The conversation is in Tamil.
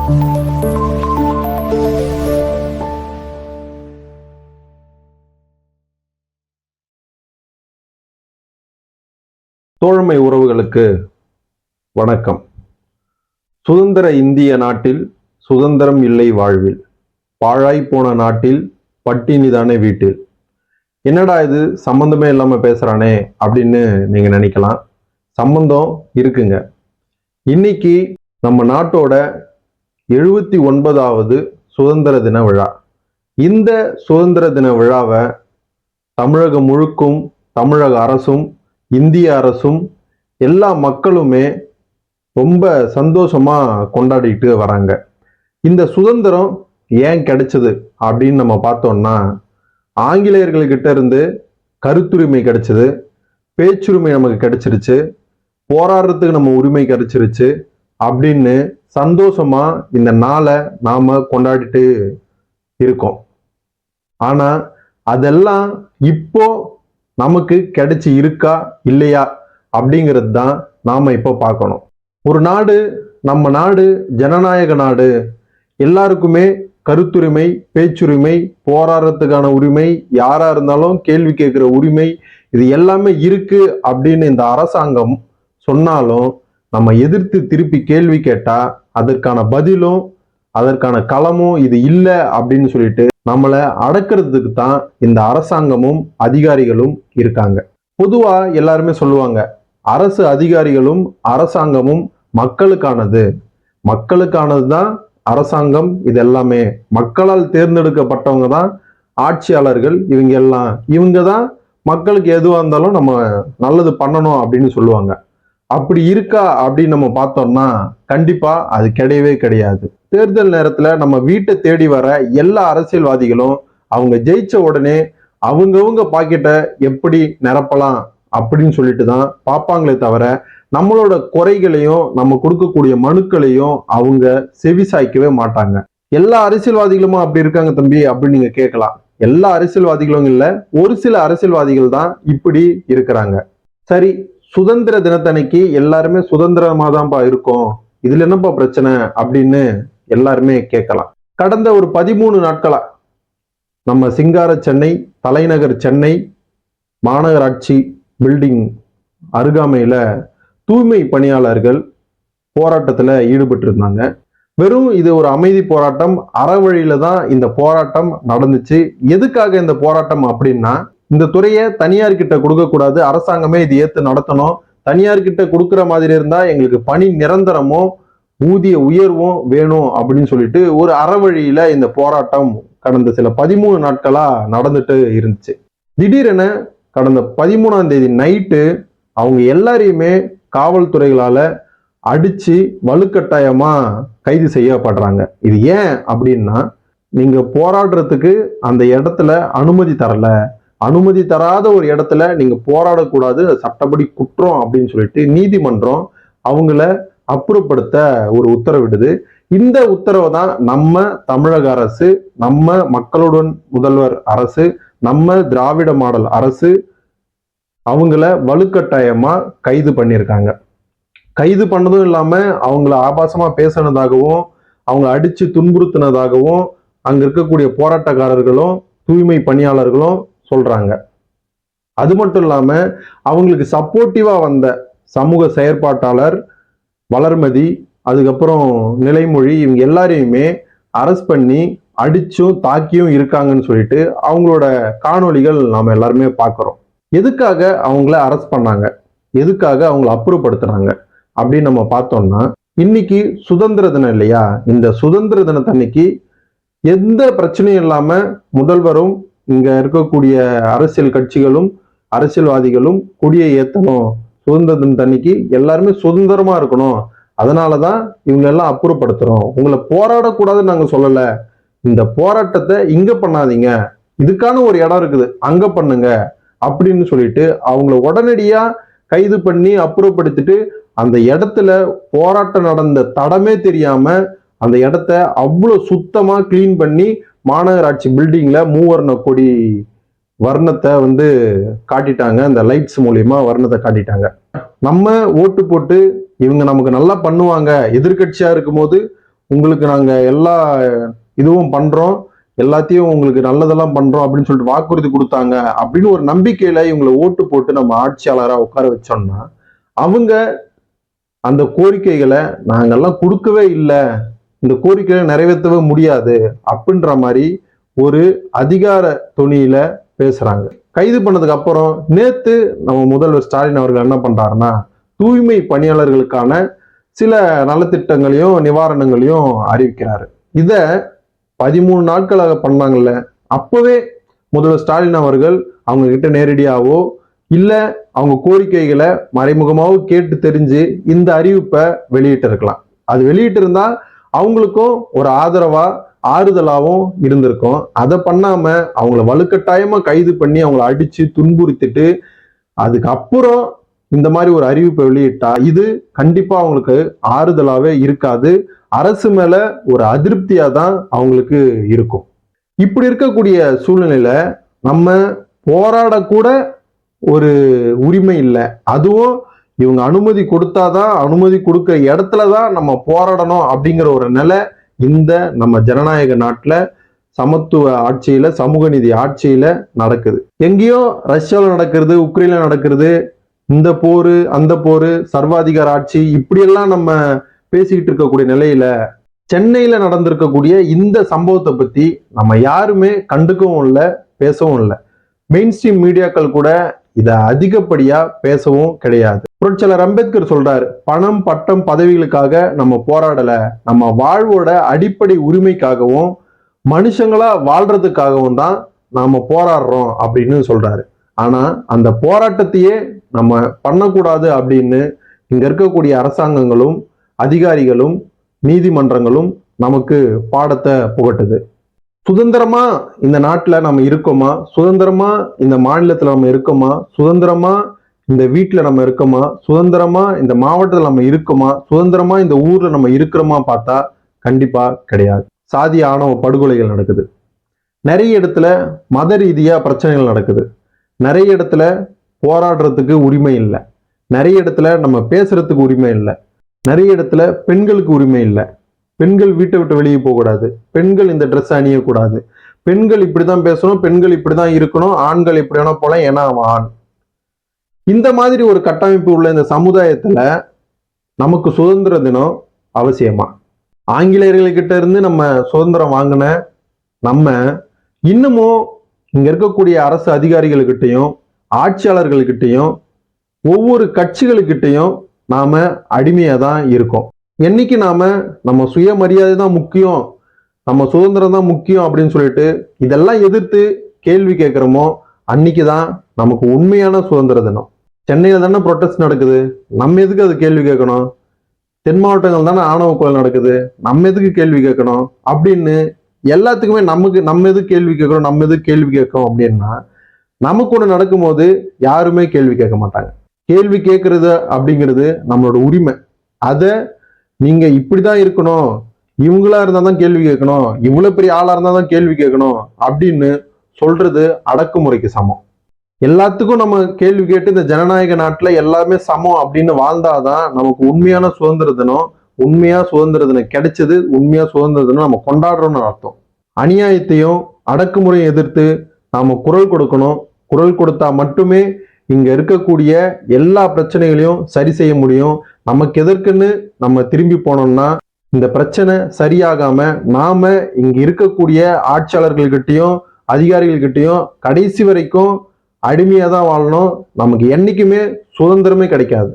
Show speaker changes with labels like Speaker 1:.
Speaker 1: தோழமை உறவுகளுக்கு வணக்கம். சுதந்திர இந்திய நாட்டில் சுதந்திரம் இல்லை வாழ்வில், பாழாய் போன நாட்டில் பட்டினிதானே வீட்டில். என்னடா இது சம்பந்தமே இல்லாம பேசுறானே அப்படின்னு நீங்க நினைக்கலாம். சம்பந்தம் இருக்குங்க. இன்னைக்கு நம்ம நாட்டோட 79வது சுதந்திர தின விழா. இந்த சுதந்திர தின விழாவை தமிழகம் முழுக்கும் தமிழக அரசும் இந்திய அரசும் எல்லா மக்களுமே ரொம்ப சந்தோஷமா கொண்டாடிட்டு வராங்க. இந்த சுதந்திரம் ஏன் கிடைச்சது அப்படின்னு நம்ம பார்த்தோம்னா, ஆங்கிலேயர்கள்கிட்ட இருந்து கருத்துரிமை கிடைச்சது, பேச்சுரிமை நமக்கு கிடைச்சிருச்சு, போராடுறதுக்கு நம்ம உரிமை கிடைச்சிருச்சு அப்படின்னு சந்தோஷமா இந்த நாளை நாம கொண்டாடிட்டு இருக்கோம். ஆனா அதெல்லாம் இப்போ நமக்கு கிடைச்சி இருக்கா இல்லையா அப்படிங்கிறது தான் நாம இப்போ பார்க்கணும். ஒரு நாடு, நம்ம நாடு ஜனநாயக நாடு, எல்லாருக்குமே கருத்துரிமை, பேச்சுரிமை, போராடுறதுக்கான உரிமை, யாரா இருந்தாலும் கேள்வி கேட்கிற உரிமை, இது எல்லாமே இருக்கு அப்படின்னு இந்த அரசாங்கம் சொன்னாலும் நம்ம எதிர்த்து திருப்பி கேள்வி கேட்டா அதற்கான பதிலும் அதற்கான களமும் இது இல்லை அப்படின்னு சொல்லிட்டு நம்மளை அடக்கிறதுக்கு தான் இந்த அரசாங்கமும் அதிகாரிகளும் இருக்காங்க. பொதுவா எல்லாருமே சொல்லுவாங்க, அரசு அதிகாரிகளும் அரசாங்கமும் மக்களுக்கானது, மக்களுக்கானது தான் அரசாங்கம். இது எல்லாமே மக்களால் தேர்ந்தெடுக்கப்பட்டவங்க தான் ஆட்சியாளர்கள். இவங்க தான் மக்களுக்கு எதுவாக இருந்தாலும் நம்ம நல்லது பண்ணணும் அப்படின்னு சொல்லுவாங்க. அப்படி இருக்கா அப்படின்னு நம்ம பார்த்தோம்னா கண்டிப்பா அது கிடையவே கிடையாது. தேர்தல் நேரத்துல நம்ம வீட்டை தேடி வர எல்லா அரசியல்வாதிகளும் அவங்க ஜெயிச்ச உடனே அவங்கவுங்க பாக்கெட்டை எப்படி நிரப்பலாம் அப்படின்னு சொல்லிட்டு தான் பார்ப்பாங்களே தவிர நம்மளோட குறைகளையும் நம்ம கொடுக்கக்கூடிய மனுக்களையும் அவங்க செவி சாய்க்கவே மாட்டாங்க. எல்லா அரசியல்வாதிகளும் அப்படி இருக்காங்க தம்பி அப்படின்னு நீங்க கேட்கலாம். எல்லா அரசியல்வாதிகளும் இல்ல, ஒரு சில அரசியல்வாதிகள் தான் இப்படி இருக்கிறாங்க. சரி, சுதந்திர தினத்தன்னைக்கு எல்லாருமே சுதந்திரமா தான்ப்பா இருக்கும், இதுல என்னப்பா பிரச்சனை அப்படின்னு எல்லாருமே கேட்கலாம். கடந்த ஒரு 13 நாட்களா நம்ம சிங்கார சென்னை, தலைநகர் சென்னை மாநகராட்சி பில்டிங் அருகாமையில தூய்மை பணியாளர்கள் போராட்டத்துல ஈடுபட்டு இருந்தாங்க. வெறும் இது ஒரு அமைதி போராட்டம், அறவழியில தான் இந்த போராட்டம் நடந்துச்சு. எதுக்காக இந்த போராட்டம் அப்படின்னா, இந்த துறையை தனியார்கிட்ட கொடுக்க கூடாது, அரசாங்கமே இது ஏத்து நடத்தணும், தனியார்கிட்ட கொடுக்குற மாதிரி இருந்தா எங்களுக்கு பணி நிரந்தரமும் ஊதிய உயர்வும் வேணும் அப்படின்னு சொல்லிட்டு ஒரு அறவழியில இந்த போராட்டம் கடந்த சில 13 நாட்களா நடந்துட்டு இருந்துச்சு. திடீரென கடந்த 13ஆம் தேதி நைட்டு அவங்க எல்லாரையுமே காவல்துறைகளால அடிச்சு வலுக்கட்டாயமா கைது செய்யப்படுறாங்க. இது ஏன் அப்படின்னா, நீங்க போராடுறதுக்கு அந்த இடத்துல அனுமதி தரல, அனுமதி தராத ஒரு இடத்துல நீங்க போராடக்கூடாது, சட்டப்படி குற்றம் அப்படின்னு சொல்லிட்டு நீதிமன்றம் அவங்கள அப்புறப்படுத்த ஒரு உத்தரவிடுது. இந்த உத்தரவை தான் நம்ம தமிழக அரசு, நம்ம மக்களுடன் முதல்வர் அரசு, நம்ம திராவிட மாடல் அரசு அவங்கள வலுக்கட்டாயமா கைது பண்ணியிருக்காங்க. கைது பண்ணதும் இல்லாம அவங்கள ஆபாசமா பேசினதாகவும் அவங்க அடிச்சு துன்புறுத்தினதாகவும் அங்க இருக்கக்கூடிய போராட்டக்காரர்களும் தூய்மை பணியாளர்களும் சொல்றாங்க. அது மட்டும் இல்லாம அவங்களுக்கு சப்போர்ட்டிவா வந்த சமூக செயற்பாட்டாளர் வளர்மதி, அதுக்கப்புறம் நிலைமொழி, இவங்க எல்லாரையுமே அரெஸ்ட் பண்ணி அடிச்சும் தாக்கியும் இருக்காங்கன்னு சொல்லிட்டு அவங்களோட காணொளிகள் நாம எல்லாருமே பார்க்கிறோம். எதுக்காக அவங்கள அரெஸ்ட் பண்ணாங்க, எதுக்காக அவங்கள அப்புறப்படுத்துறாங்க அப்படின்னு நம்ம பார்த்தோம்னா, இன்னைக்கு சுதந்திர தினம் இல்லையா? இந்த சுதந்திர தினத்தன்னைக்கு எந்த பிரச்சனையும் இல்லாம முதல்வரும் இங்க இருக்கக்கூடிய அரசியல் கட்சிகளும் அரசியல்வாதிகளும் கொடியை ஏத்தணும், சுதந்திர தினத்தன்னைக்கு எல்லாருமே சுதந்திரமா இருக்கணும், அதனாலதான் இவங்க எல்லாம் அப்புறப்படுத்துறோம், உங்களை போராடக்கூடாதுன்னு நாங்க சொல்லல, இந்த போராட்டத்தை இங்க பண்ணாதீங்க, இதுக்கான ஒரு இடம் இருக்குது அங்க பண்ணுங்க அப்படின்னு சொல்லிட்டு அவங்கள உடனடியா கைது பண்ணி அப்புறப்படுத்திட்டு அந்த இடத்துல போராட்டம் நடந்த தடமே தெரியாம அந்த இடத்த அவ்வளவு சுத்தமா கிளீன் பண்ணி மாநகராட்சி பில்டிங்ல மூவர்ண கொடி வர்ணத்தை காட்டிட்டாங்க. அந்த லைட்ஸ் மூலியமா வர்ணத்தை காட்டிட்டாங்க. நம்ம ஓட்டு போட்டு இவங்க நமக்கு நல்லா பண்ணுவாங்க, எதிர்கட்சியா இருக்கும் போது உங்களுக்கு நாங்க எல்லா இதுவும் பண்றோம், எல்லாத்தையும் உங்களுக்கு நல்லதெல்லாம் பண்றோம் அப்படின்னு சொல்லிட்டு வாக்குறுதி கொடுத்தாங்க அப்படின்னு ஒரு நம்பிக்கையில இவங்களை ஓட்டு போட்டு நம்ம ஆட்சியாளரா உட்கார வச்சோம்னா, அவங்க அந்த கோரிக்கைகளை நாங்கெல்லாம் கொடுக்கவே இல்லை, இந்த கோரிக்கையை நிறைவேற்றவே முடியாது அப்படின்ற மாதிரி ஒரு அதிகார துணியில பேசுறாங்க. கைது பண்ணதுக்கு அப்புறம் நேத்து நம்ம முதல்வர் ஸ்டாலின் அவர்கள் என்ன பண்றாருன்னா, தூய்மை பணியாளர்களுக்கான சில நலத்திட்டங்களையும் நிவாரணங்களையும் அறிவிக்கிறாரு. இத 13 நாட்களாக பண்ணாங்கல்ல, அப்பவே முதல்வர் ஸ்டாலின் அவர்கள் அவங்க கிட்ட நேரடியாவோ இல்ல அவங்க கோரிக்கைகளை மறைமுகமாவோ கேட்டு தெரிஞ்சு இந்த அறிவிப்பை வெளியிட்டு இருக்கலாம். அது வெளியிட்டு இருந்தா அவங்களுக்கும் ஒரு ஆதரவா ஆறுதலாவும் இருந்திருக்கும். அதை பண்ணாம அவங்கள வலுக்கட்டாயமா கைது பண்ணி அவங்கள அடிச்சு துன்புறுத்திட்டு அதுக்கப்புறம் இந்த மாதிரி ஒரு அறிவிப்பை வெளியிட்டா இது கண்டிப்பா அவங்களுக்கு ஆறுதலாவே இருக்காது. அரசு மேல ஒரு அதிருப்தியா தான் அவங்களுக்கு இருக்கும். இப்படி இருக்கக்கூடிய சூழ்நிலையில நம்ம போராடக்கூட ஒரு உரிமை இல்லை. அதுவும் இவங்க அனுமதி கொடுத்தாதான், அனுமதி கொடுக்கிற இடத்துலதான் நம்ம போராடணும் அப்படிங்கிற ஒரு நிலை இந்த நம்ம ஜனநாயக நாட்டுல சமத்துவ ஆட்சியில சமூக நீதி ஆட்சியில நடக்குது. எங்கேயோ ரஷ்யாவில் நடக்கிறது, உக்ரைன்ல நடக்கிறது, இந்த போரு அந்த போரு சர்வாதிகார ஆட்சி இப்படியெல்லாம் நம்ம பேசிக்கிட்டு இருக்கக்கூடிய நிலையில சென்னையில நடந்திருக்கக்கூடிய இந்த சம்பவத்தை பத்தி நம்ம யாருமே கண்டுக்கவும் இல்லை, பேசவும் இல்லை. மெயின் ஸ்ட்ரீம் மீடியாக்கள் கூட இதை அதிகப்படியா பேசவும் கிடையாது. புரட்சியாளர் அம்பேத்கர் சொல்றாரு, பணம் பட்டம் பதவிகளுக்காக நம்ம போராடல, நம்ம வாழ்வோட அடிப்படை உரிமைக்காகவும் மனுஷங்களா வாழ்றதுக்காகவும் தான் நாம போராடுறோம் அப்படின்னு சொல்றாரு. ஆனா அந்த போராட்டத்தையே நம்ம பண்ணக்கூடாது அப்படின்னு இங்க இருக்கக்கூடிய அரசாங்கங்களும் அதிகாரிகளும் நீதிமன்றங்களும் நமக்கு பாடத்தை புகட்டுது. சுதந்திரமா இந்த நாட்டுல நம்ம இருக்கோமா, சுதந்திரமா இந்த மாநிலத்துல நம்ம இருக்கோமா, சுதந்திரமா இந்த வீட்டுல நம்ம இருக்கோமா, சுதந்திரமா இந்த மாவட்டத்துல நம்ம இருக்கோமா, சுதந்திரமா இந்த ஊர்ல நம்ம இருக்கிறோமா பார்த்தா கண்டிப்பா கிடையாது. சாதி ஆணவ படுகொலைகள் நடக்குது, நிறைய இடத்துல மத ரீதியா பிரச்சனைகள் நடக்குது, நிறைய இடத்துல போராடுறதுக்கு உரிமை இல்லை, நிறைய இடத்துல நம்ம பேசுறதுக்கு உரிமை இல்லை, நிறைய இடத்துல பெண்களுக்கு உரிமை இல்லை, பெண்கள் வீட்டை விட்டு வெளியே போகக்கூடாது, பெண்கள் இந்த ட்ரெஸ் அணியக்கூடாது, பெண்கள் இப்படிதான் பேசணும், பெண்கள் இப்படிதான் இருக்கணும், ஆண்கள் இப்படி வேணா போலாம் ஏன்னா அவன் ஆண். இந்த மாதிரி ஒரு கட்டமைப்பு உள்ள இந்த சமுதாயத்துல நமக்கு சுதந்திர தினம் அவசியமா? ஆங்கிலேயர்கள்கிட்ட இருந்து நம்ம சுதந்திரம் வாங்கின நம்ம இன்னமும் இங்க இருக்கக்கூடிய அரசு அதிகாரிகள்கிட்டையும் ஆட்சியாளர்கள்கிட்டையும் ஒவ்வொரு கட்சிகளுக்கிட்டையும் நாம அடிமையா தான் இருக்கோம். என்னைக்கு நாம நம்ம சுயமரியாதை தான் முக்கியம், நம்ம சுதந்திரம் தான் முக்கியம் அப்படின்னு சொல்லிட்டு இதெல்லாம் எதிர்த்து கேள்வி கேட்கிறோமோ அன்னைக்கு தான் நமக்கு உண்மையான சுதந்திர தினம். சென்னையில தானே ப்ரொட்டஸ்ட் நடக்குது, நம்ம எதுக்கு அது கேள்வி கேட்கணும்? தென் மாவட்டங்கள் தானே ஆணவ கொலை நடக்குது, நம்ம எதுக்கு கேள்வி கேட்கணும்? அப்படின்னு எல்லாத்துக்குமே நம்ம எதுக்கு கேள்வி கேட்கணும், நம்ம எதுக்கு கேள்வி கேட்கணும் அப்படின்னா, நமக்கு ஒண்ணு நடக்கும்போது யாருமே கேள்வி கேட்க மாட்டாங்க. கேள்வி கேட்கறது அப்படிங்கிறது நம்மளோட உரிமை. அதை நீங்க இப்படிதான் இருக்கணும், இவங்களா இருந்தா தான் கேள்வி கேட்கணும், இவ்வளவு பெரிய ஆளா இருந்தா தான் கேள்வி கேட்கணும் அப்படின்னு சொல்றது அடக்குமுறைக்கு சமம். எல்லாத்துக்கும் நம்ம கேள்வி கேட்டு இந்த ஜனநாயக நாட்டுல எல்லாமே சமம் அப்படின்னு வாழ்ந்தாதான் நமக்கு உண்மையான சுதந்திர தினம், உண்மையா சுதந்திர தினம் கிடைச்சது, உண்மையா சுதந்திர தினம் நம்ம கொண்டாடுறோம்னு அர்த்தம். அநியாயத்தையும் அடக்குமுறையும் எதிர்த்து நாம குரல் கொடுக்கணும். குரல் கொடுத்தா மட்டுமே இங்க இருக்கக்கூடிய எல்லா பிரச்சனைகளையும் சரி செய்ய முடியும். நமக்கு எதற்குன்னு நம்ம திரும்பி போனோம்னா இந்த பிரச்சனை சரியாகாம நாம இங்க இருக்கக்கூடிய ஆட்சியாளர்கள்கிட்டையும் அதிகாரிகள்கிட்டையும் கடைசி வரைக்கும் அடிமையா தான் வாழணும். நமக்கு என்னைக்குமே சுதந்திரமே கிடைக்காது.